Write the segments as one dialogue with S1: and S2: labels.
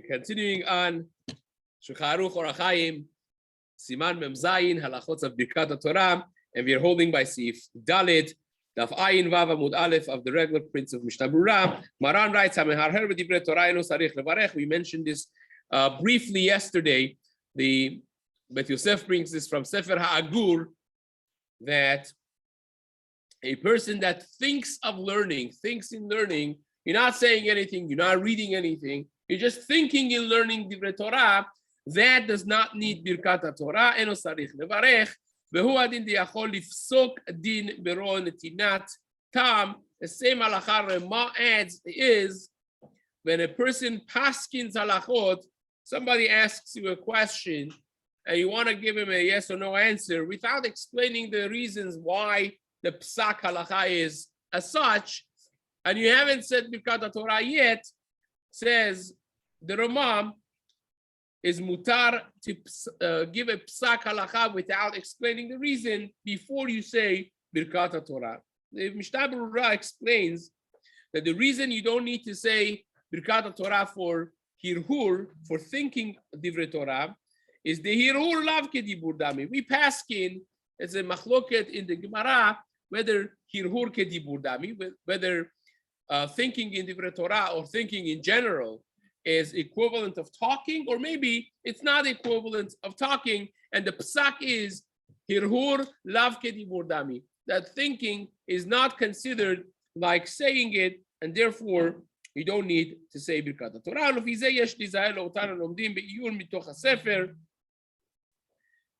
S1: Continuing on, Shulchan Aruch Orach Chaim, Siman Mem Zayin, Halachot of Birkat Torah, and we are holding by Seif Dalet, Daf Ayin Vav Amud Aleph of the regular prince of Mishna Berurah. Maran writes, "Hameharher v'divrei Torah eno sarich levarech." We mentioned this briefly yesterday. The Bet Yosef brings this from Sefer HaAgur, that a person that thinks of learning, thinks in learning, you're not saying anything, you're not reading anything, you're just thinking in learning divrei Torah, that does not need Birkat Torah, eno sarich levarech, vehu adin diyachol lifsok din bero netinat tam. The same halacha Rema adds is, when a person paskins halachot, somebody asks you a question, and you want to give him a yes or no answer without explaining the reasons why the psak halacha is as such, and you haven't said Birkat Torah yet, says the Ramam is mutar to give a psak halacha without explaining the reason before you say Birkat Torah. The Mishna Berurah explains that the reason you don't need to say Birkat Torah for hirhur, for thinking divrei Torah, is the hirhur lav kedibur dami. We paskin, it's a machloket in the Gemara, whether hirhur kedibur dami, whether thinking in divrei Torah or thinking in general is equivalent of talking, or maybe it's not equivalent of talking, and the psak is hirhur lav kedibur dami, that thinking is not considered like saying it, and therefore you don't need to say Birkat Torah.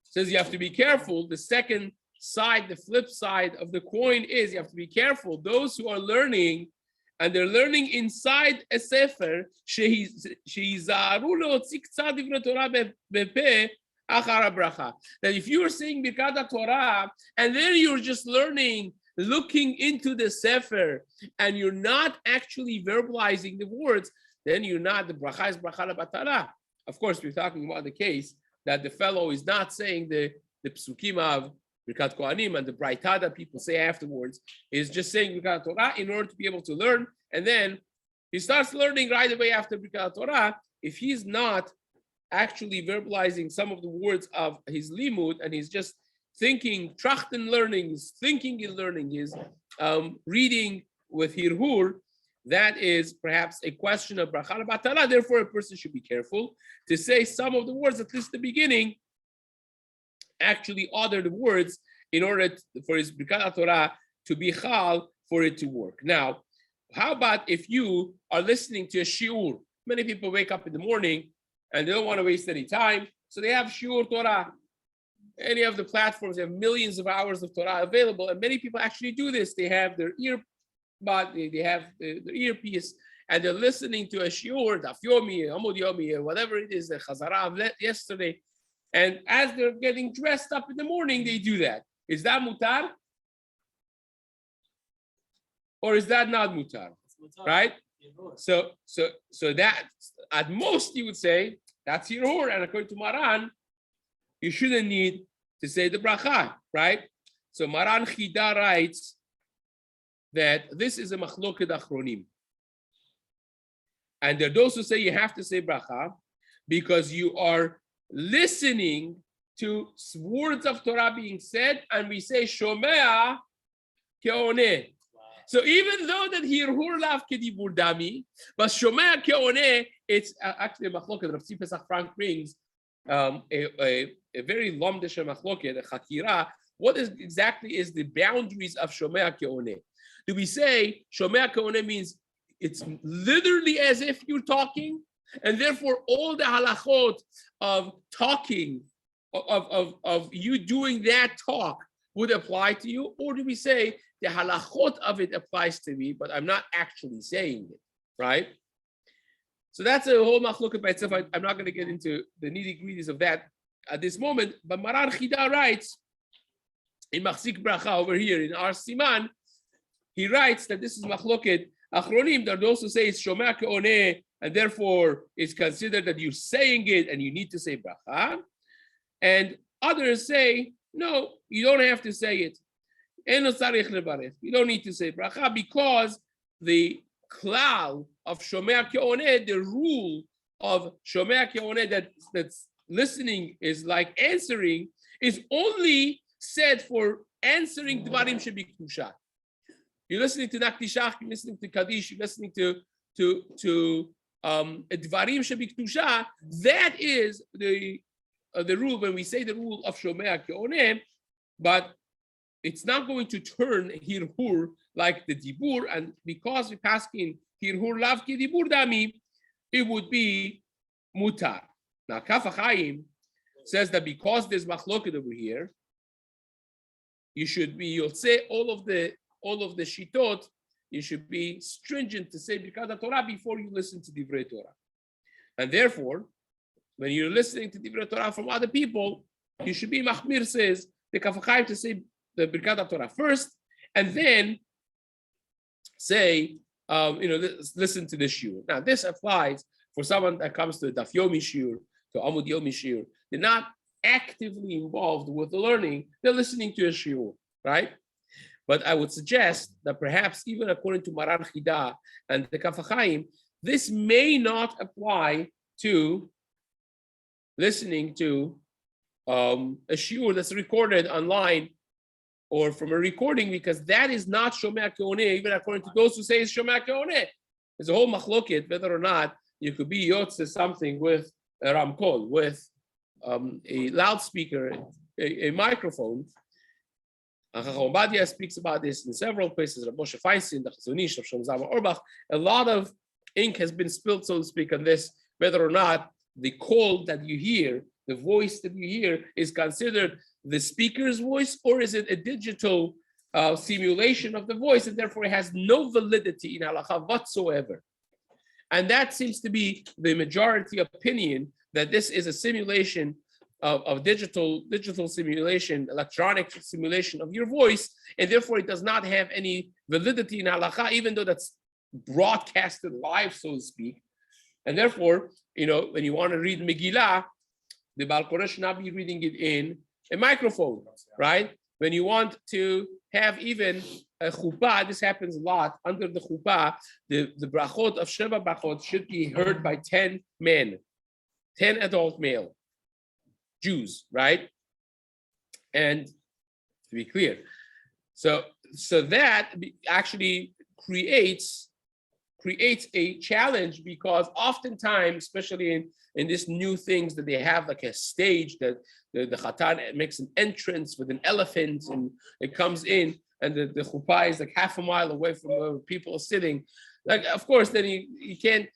S1: Says you have to be careful. The second side, the flip side of the coin is you have to be careful. Those who are learning, and they're learning inside a sefer, that if you are saying Birkat Torah and then you're just learning, looking into the sefer, and you're not actually verbalizing the words, then you're not, the bracha is bracha lebatala. Of course, we're talking about the case that the fellow is not saying the psukim of Birkat Kohanim and the braita that people say afterwards, is just saying Birkat Torah in order to be able to learn, and then he starts learning right away after Birkat Torah. If he's not actually verbalizing some of the words of his limud, and he's just thinking, trachten learning, thinking in learning, is reading with hirhur, that is perhaps a question of bracha lebatala. Therefore, a person should be careful to say some of the words, at least the beginning, actually order the words in order for his Birkat Torah to be chal, for it to work. Now, how about if you are listening to a shiur? Many people wake up in the morning and they don't want to waste any time, so they have shiur Torah. Any of the platforms have millions of hours of Torah available, and many people actually do this. They have their earbud, they have the earpiece, and they're listening to a shiur, daf yomi, amud yomi, or whatever it is, the chazara of yesterday. And as they're getting dressed up in the morning, they do that. Is that mutar? Or is that not mutar? Right? So that at most you would say that's hirhur, and according to Maran, you shouldn't need to say the bracha, right? So Maran Chida writes that this is a machloket achronim, and there are those who say you have to say bracha because you are listening to words of Torah being said, and we say shomea keoneh. So even though that hirhur lav kedibur dami, but shomea keoneh, it's actually a machloket. Rav Tzvi Pesach Frank brings a very lomdish machloket, a chakira. What is exactly is the boundaries of shomea keoneh? Do we say shomea keoneh means it's literally as if you're talking, and therefore all the halachot of talking, of you doing that talk would apply to you? Or do we say the halachot of it applies to me, but I'm not actually saying it, right? So that's a whole machloket by itself. I'm not going to get into the nitty-gritties of that at this moment, but Maran Chida writes in Machzik Bracha over here in our Siman, he writes that this is machloket achronim. There are those who say it's shomea keoneh, and therefore it's considered that you're saying it and you need to say bracha. And others say, no, you don't have to say it. Eno tzarich levarech. You don't need to say bracha because the klal of shomea keoneh, the rule of Shomea Keoneh, that's listening is like answering, is only said for answering Dvarim Shebi Kedusha. You're listening to Naktishach, you're listening to Kaddish, you're listening to Dvarim Shebi Kedusha. That is the rule when we say the rule of Shomea Keoneh, but it's not going to turn Hirhur like the Dibur, and because we pass in Hirhur Lav Ki Dibur Dami, it would be Mutar. Now Kaf HaChaim says that because there's Machloket over here, you'll say all of the Shitot, you should be stringent to say Birkat Torah before you listen to Divrei Torah. And therefore, when you're listening to Divrei Torah from other people, you should be Machmir, says the Kaf HaChaim, to say the Birkat Torah first, and then say, listen to the shiur. Now, this applies for someone that comes to Daf Yomi shiur, to Amud Yomi shiur. They're not actively involved with the learning. They're listening to a shiur, right? But I would suggest that perhaps even according to Maran Chida and the Kaf HaChaim, this may not apply to listening to a shiur that's recorded online or from a recording, because that is not Shomea Keoneh, even according to those who say it's Shomea Keoneh. There's a whole machloket whether or not you could be yotze something with a ramkol, with a loudspeaker, a microphone. Chacham Obadia speaks about this in several places. Rabbi Moshe Feinstein, the Chazonish of Shlomo Zalman Auerbach. A lot of ink has been spilled, so to speak, on this, whether or not the call that you hear, the voice that you hear, is considered the speaker's voice, or is it a digital simulation of the voice, and therefore it has no validity in halakha whatsoever. And that seems to be the majority opinion, that this is a simulation of digital simulation, electronic simulation of your voice, and therefore it does not have any validity in halakha, even though that's broadcasted live, so to speak. And therefore, when you want to read Megillah, the Baal Koreh should not be reading it in a microphone, right? When you want to have even a chuppah, this happens a lot, under the chuppah, the brachot of Sheva brachot should be heard by 10 men, 10 adult male Jews, right? And to be clear, so that actually creates a challenge, because oftentimes, especially in these new things that they have, like a stage that the Khatan makes an entrance with an elephant and it comes in, and the chuppah is like half a mile away from where people are sitting. Like, of course, then you can't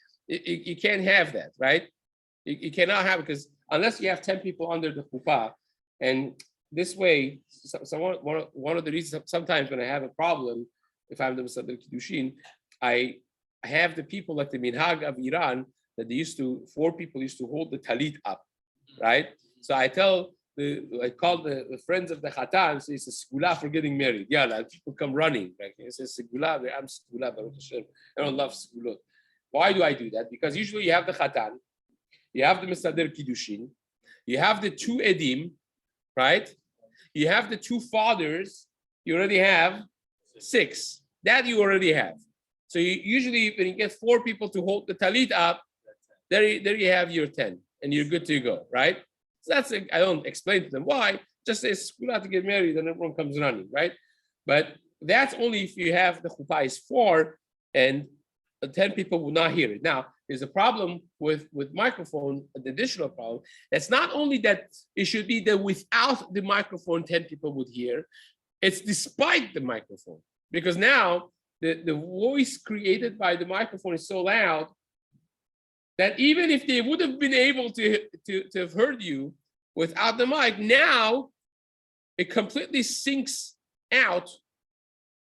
S1: have that, right? You cannot have it, because unless you have 10 people under the chuppah, and this way, one of the reasons sometimes when I have a problem, if I'm the Mesader Kiddushin, I have the people like the Minhag of Iran, that 4 people used to hold the talit up, right? So I call the friends of the Khatan, so it's a segula for getting married. Yeah, like people come running. Like it says segula, I'm segula, Baruch Hashem. I don't love segulot. Why do I do that? Because usually you have the Khatan, you have the Mesader Kiddushin, you have the 2 edim, right? You have the 2 fathers, you already have 6. That you already have. So usually when you get 4 people to hold the talit up, there you have your 10, and you're good to go, right? So I don't explain to them why. Just say segula to get married, and everyone comes running, right? But that's only if you have the chuppah is 4, and 10 people will not hear it. Now, there's a problem with microphone, an additional problem. That's not only that it should be that without the microphone, 10 people would hear. It's despite the microphone, because now the voice created by the microphone is so loud that even if they would have been able to have heard you without the mic, now it completely sinks out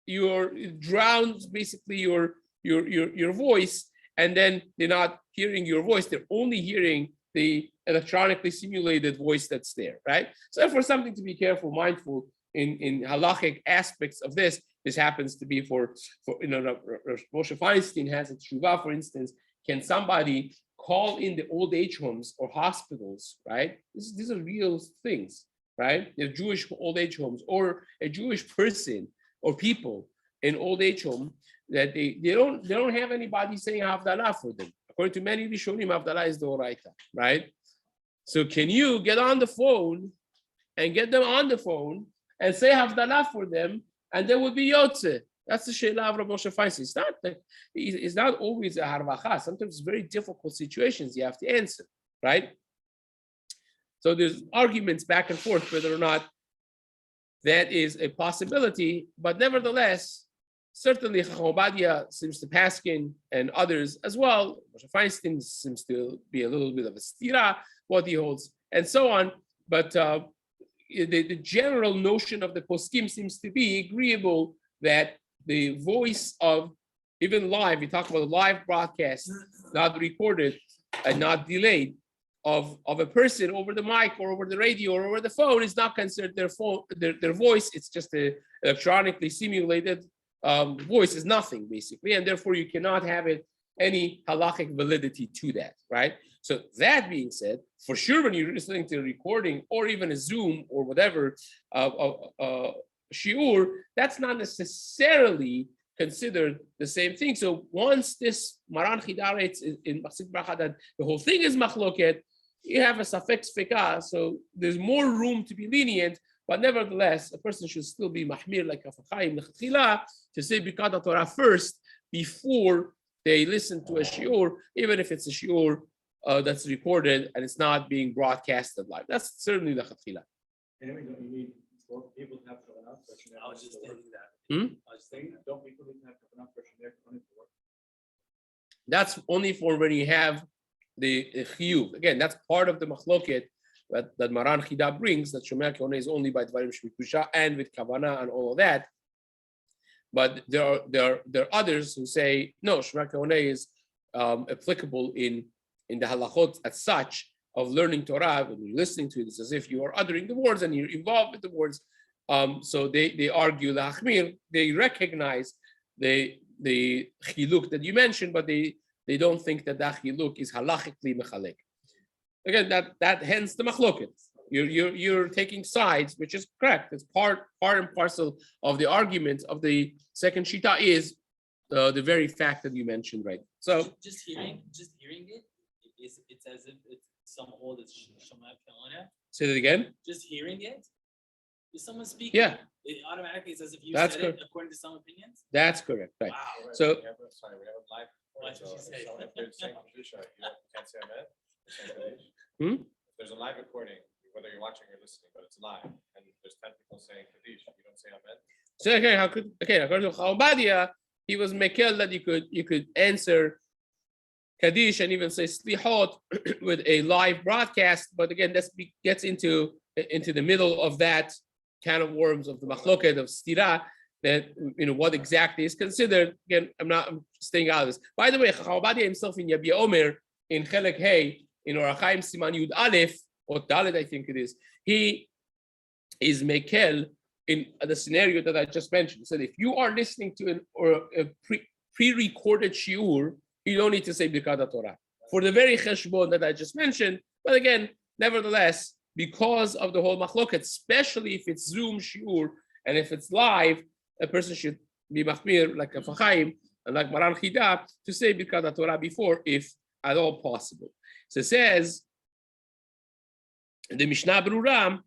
S1: it drowns basically your voice, and then they're not hearing your voice, they're only hearing the electronically simulated voice that's there, right? So therefore, something to be careful, mindful in halachic aspects of this. This happens to be for Moshe Feinstein has a tshuva, for instance. Can somebody call in the old age homes or hospitals, right? These are real things, right? They're Jewish old age homes, or a Jewish person or people in old age home that they don't have anybody saying Havdalah for them. according to many Rishonim, Havdalah is the Oraita, right? So can you get on the phone and get them on the phone and say Havdalah for them, and they would be Yotze? That's the Sheila of Rabbi Moshe Feinstein. It's not always a harvacha. Sometimes it's very difficult situations you have to answer, right? So there's arguments back and forth whether or not that is a possibility, but nevertheless, certainly Chacham Obadia seems to paskin, and others as well. Moshe Feinstein seems to be a little bit of a stira, what he holds, and so on. But the general notion of the poskim seems to be agreeable that the voice of, even live, we talk about a live broadcast, not recorded and not delayed, of a person over the mic or over the radio or over the phone is not considered their voice. It's just a electronically simulated voice, is nothing basically, and therefore you cannot have it any halachic validity to that, right? So that being said, for sure, when you're listening to a recording or even a Zoom or whatever shiur, that's not necessarily considered the same thing. So once this Maran Chidaretz in Masik Bracha that the whole thing is machloket, you have a safek sfeka, so there's more room to be lenient, but nevertheless, a person should still be mahmir like Afachayim Lechatchila to say Birkat Torah first before they listen to a shiur, even if it's a shiur that's recorded and it's not being broadcasted live. That's certainly Lechatchila.
S2: Anyway, don't you need people to have kavanah?
S3: I was just thinking that.
S2: I was thinking, don't people need to have kavanah there to work?
S1: That's only for when you have the chiyuv. Again, that's part of the machloket that Maran Chida brings, that Shomea Keoneh is only by Dvarim Shmikusha and with Kavanah and all of that. But there are others who say, no, Shomea Keoneh is applicable in the halachot as such of learning Torah. When you're listening to it, it's as if you are uttering the words and you're involved with the words. So they argue lahachmir. They recognize the chiluk that you mentioned, but they don't think that chiluk is halachically mechalek. Again, that hence the machloket. You're taking sides, which is correct. It's part and parcel of the argument of the second shita is the very fact that you mentioned, right? So
S3: just hearing it, it's as if it's some hold it's Shomea Keoneh.
S1: Say that again.
S3: Just hearing it, is someone speaking?
S1: Yeah.
S3: It automatically is as if you
S1: That's
S3: said
S1: correct.
S3: it according to some opinions.
S1: That's correct, right?
S3: Wow.
S1: So
S2: we have live.
S3: What did you say?
S2: So if they're saying Kedusha, you can't say Amen.
S1: Hmm?
S2: If there's a live recording, whether you're watching or listening, but it's live, and there's 10 people saying Kaddish, you don't say Amen.
S1: So according to Chacham Obadia, he was mekel that you could answer Kaddish and even say Slihot with a live broadcast, but again, that gets into the middle of that can of worms of the machloket of stira, that what exactly is considered. Again, I'm staying out of this. By the way, Chacham Obadia himself in Yabia Omer in Chelek Hey in Orachaim Siman Yud Aleph or Dalet, I think it is. He is mekel in the scenario that I just mentioned. He said if you are listening to a pre-recorded shiur, you don't need to say Birkat Torah for the very cheshbon that I just mentioned. But again, nevertheless, because of the whole machloket, especially if it's Zoom shiur and if it's live, a person should be machmir like a Fachaim and like Maran Chida to say Birkat Torah before, if at all possible. So it says the Mishna Berurah,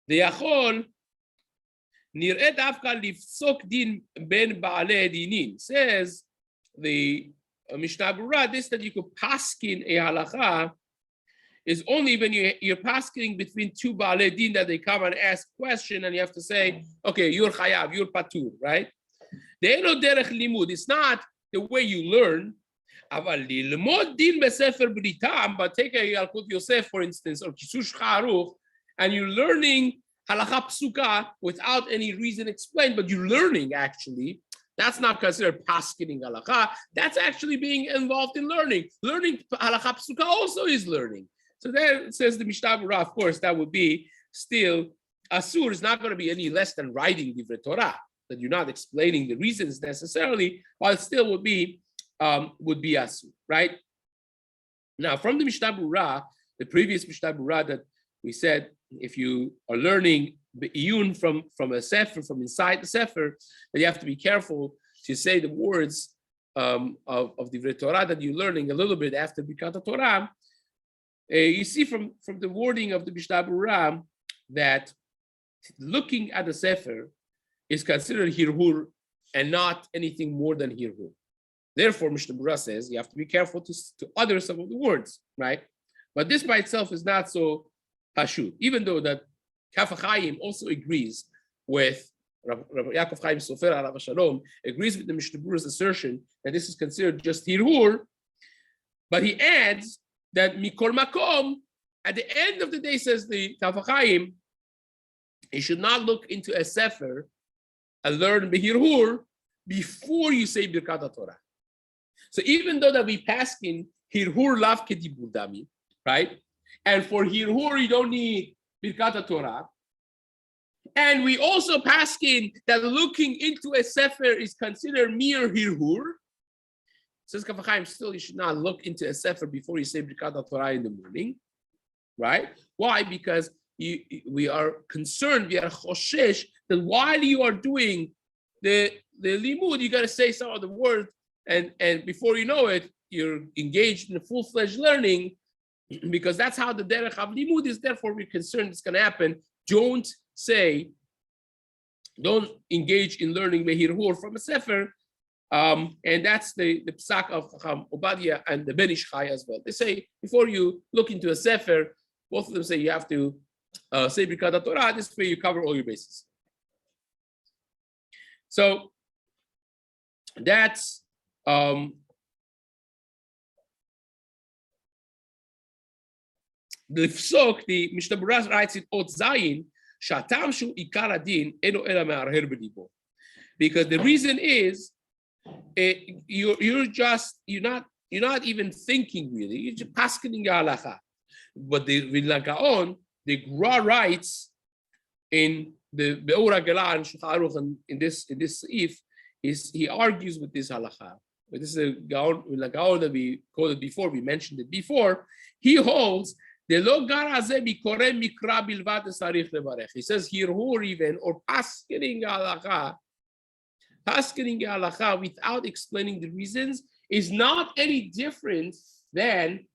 S1: the Yachol nir'et afka lifsok din ben ba'alei dinin. Says the Mishna Berurah, this that you could paskin a halacha is only when you're pasking between two ba'alei din that they come and ask question and you have to say, okay, you're chayav, you're patur, right? De'eno derech limud. It's not the way you learn. Aval lilmod din besefer britam, but take a Yalkut Yosef, for instance, or Kisush Charuch, and you're learning halacha psuka without any reason explained, but you're learning actually. That's not considered paskening halacha. That's actually being involved in learning. Learning halacha psuka also is learning. So there it says the Mishna Berurah, of course, that would be still asur is not going to be any less than writing divrei Torah, that you're not explaining the reasons necessarily, while it still would be asur, right? Now, from the Mishna Berurah, the previous Mishna Berurah that we said, if you are learning the iyun from a sefer, from inside the sefer, that you have to be careful to say the words of the Torah that you're learning a little bit after Birkat Torah, you see from the wording of the Mishna Berurah that looking at the Sefer is considered hirhur and not anything more than hirhur. Therefore, Mishna Berurah says you have to be careful to utter some of the words, right? But this by itself is not so pashut, even though that Kaf HaChaim also agrees with Rabbi Yaakov Chaim Sofer Alav Shalom, agrees with the Mishna Berurah's assertion that this is considered just hirhur, but he adds that mikol makom, at the end of the day, says the Kaf HaChaim, you should not look into a sefer and learn behirhur before you say Birkat Torah. So even though that we paskin hirhur lav kedibur dami, right? And for hirhur you don't need Birkat Torah. And we also paskin that looking into a sefer is considered mere hirhur. Says Kaf HaChaim, still you should not look into a sefer before you say Birkat Torah in the morning, right? Why? Because we are concerned, we are choshesh, that while you are doing the limud, you got to say some of the words, and before you know it, you're engaged in a full-fledged learning, because that's how the derech of limud is. Therefore, we're concerned it's going to happen. Don't engage in learning mehirhur from a sefer, and that's the psak of Chacham Obadiah and the Ben Ish Chai as well. They say before you look into a sefer, both of them say you have to say Birkat Torah. This way you cover all your bases. So that's the Fsok, the Mishna Berurah writes in Ot Zayin, Shatam shu ikar adin eno ela me'arher b'libo. Because the reason is you're not even thinking really. You're just paskening halacha. But the Vilna Gaon, the Gra writes in the Be'ora Gelah and Shulchan Aruch, and in this Seif, he argues with this halacha. But this is a Gaon, Vilna Gaon that we quoted before. We mentioned it before. He holds the lo gar hazeh mikore mikra bilvad sarich levarech. He says hirhur even or paskening halacha without explaining the reasons is not any different than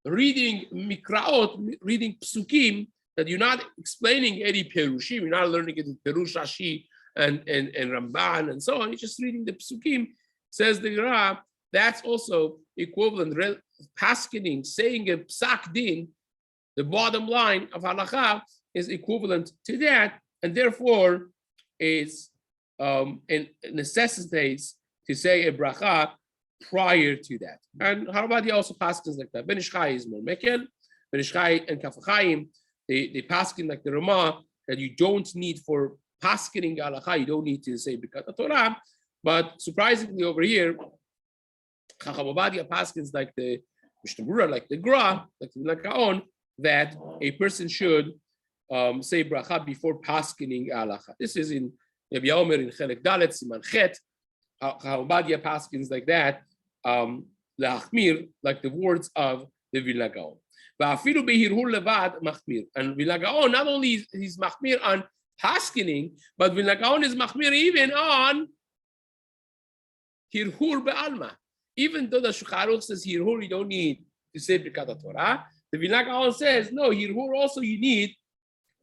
S1: reading mikraot, reading psukim, that you're not explaining any perushim, you're not learning it in Perush Rashi and Ramban and so on, you're just reading the psukim, says the Gra, that's also equivalent, paskening, saying a psak din, the bottom line of halacha is equivalent to that, and therefore is and necessitates to say a bracha prior to that. And Harabadi also passes like that. Ben Ish Chai is more mekel. Ben Ish Chai and Kaf HaChaim, they paskin like the Ramah, that you don't need for paskening halacha, you don't need to say Birkat Torah. But surprisingly over here, Chacham Obadiah paskins like the Mishna Berurah, like the Gra, like the Vilna Gaon, that a person should say bracha before paskening halacha. This is in Rabbi Omer in Chelek Dalet, Siman Chet. Chacham Obadiah paskins like that, Lachmir, like the words of the Vilna Gaon. Va'afilu behirhur levad machmir. And Vilna Gaon, not only he's machmir on paskening, but Vilna Gaon is machmir even on hirhur be'alma. Even though the Shulchan Aruch says hirhur, you don't need to say Birkat Torah, the Vilna Gaon says, no, hirhur also you need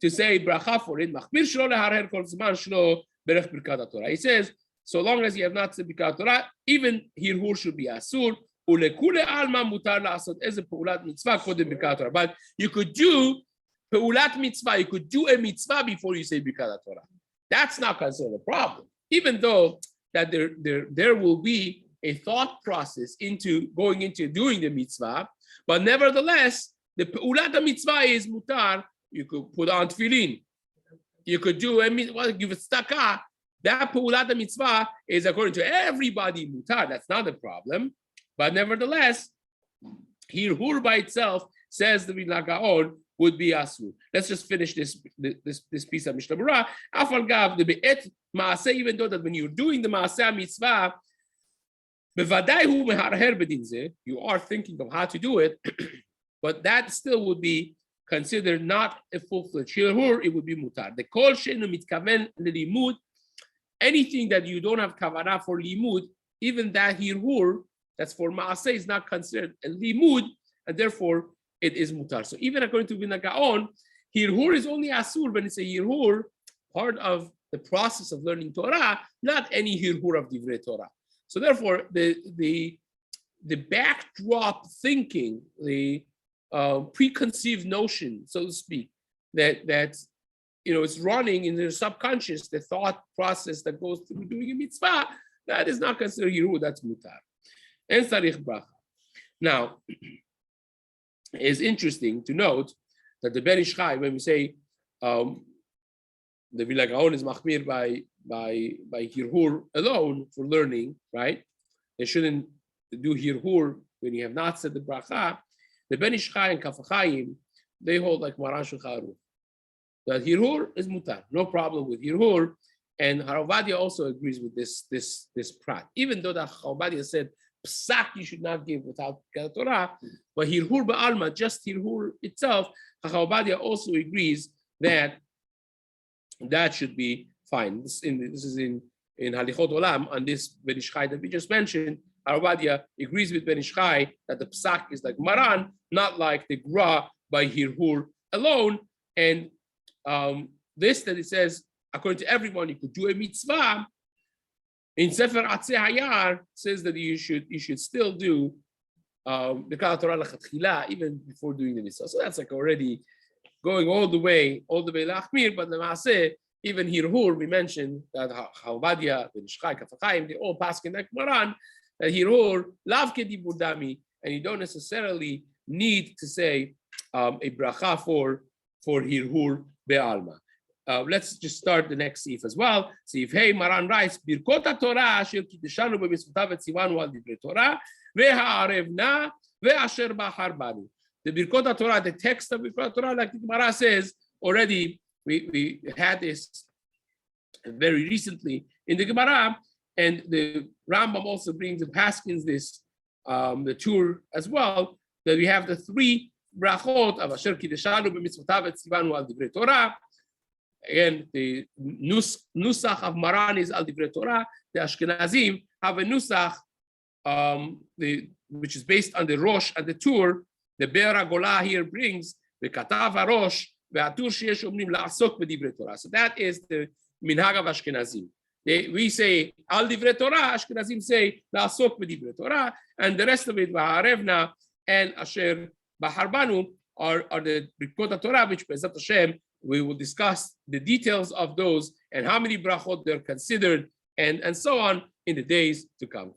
S1: to say bracha for it. Machmir shelo leharher kol zman shelo berech Birkat Torah. He says, so long as you have not said Birkat Torah, even hirhur should be asur. Ulekule alma mutar la'asot eze peulat mitzvah kodem Birkat Torah. But you could do peulat mitzvah, you could do a mitzvah before you say Birkat Torah. That's not considered a problem. Even though that there will be a thought process into going into doing the mitzvah, but nevertheless, the peulat mitzvah is mutar. You could put on tefillin. You could do a mitzvah, give a tzedakah. That peulat mitzvah is according to everybody mutar. That's not a problem. But nevertheless, hirhur by itself, says the Vilna Gaon, would be asur. Let's just finish this piece of Mishna Berurah. Afal gav the be'et maaseh, even though that when you're doing the maaseh mitzvah, bevadai hu meharher bedin zeh, you are thinking of how to do it, but that still would be considered not a full-fledged hirhur. It would be mutar. The kol she'enu mitkaven lelimud, anything that you don't have kavanah for limud, even that hirhur, that's for maaseh, is not considered a limud, and therefore it is mutar. So even according to Vilna Gaon, hirhur is only asur when it's a hirhur, part of the process of learning Torah, not any hirhur of divrei Torah. So therefore, the backdrop thinking, the preconceived notion, so to speak, that it's running in their subconscious, the thought process that goes through doing a mitzvah, that is not considered hirhur, that's mutar. And sarich bracha. Now, it's interesting to note that the Ben Ish Chai, when we say the Vilna Gaon is machmir by hirhur alone for learning, right? They shouldn't do hirhur when you have not said the bracha. The Ben Ish Chai and Kaf HaChaim, they hold like Maran Shulchan Aruch, that hirhur is mutar, no problem with hirhur. And Harav Ovadia also agrees with this prat, even though the Harav Ovadia said psak you should not give without Torah, but hirhur ba'alma, just hirhur itself, Harav Ovadia also agrees that should be fine. This is in Halichot Olam, on this Ben Ish Chai that we just mentioned. Harav Ovadia agrees with Ben Ish Chai that the psak is like Maran, not like the gra by hirhur alone. And this that it says, according to everyone, you could do a mitzvah. In Sefer Atzei Hayar says that you should still do the Kal Torah Lachatchila even before doing the mitzvah. So that's like already going all the way lachmir. But Lemaaseh, even hirhur, we mentioned that Harav Ovadia, Ben Ish Chai, Kaf HaChaim, they all pass like Maran, that hirhur lav kedibur dami, and you don't necessarily need to say a bracha for hirhur be'alma. Let's just start the next Seif as well. Seif Hey, Maran writes, Birkot HaTorah asher kiddushanu b'mitzvotav v'tzivanu al divrei Torah ve'ha'arevna ve'asher b'achar banu. The Birkot HaTorah, the text of Birkot HaTorah, like the Gemara says, already we had this very recently in the Gemara, and the Rambam also brings the Paskins this the tour as well, that we have the three brachot of asher kiddushanu b'mitzvotav v'tzivanu al divrei Torah. Again, the nusach of Maran is al divrei Torah. The Ashkenazim have a nusach which is based on the Rosh and the Tur. The Be'er HaGolah here brings the Katav HaRosh ve'atur sheyesh omrim la'asok b'divrei Torah. So that is the minhag of Ashkenazim. We say al divrei Torah, Ashkenazim say la'asok b'divrei Torah, and the rest of it v'ha'arevna and asher b'harbanu are the Birkot HaTorah, which Be'ezrat Hashem we will discuss the details of those and how many brachot they're considered and so on in the days to come.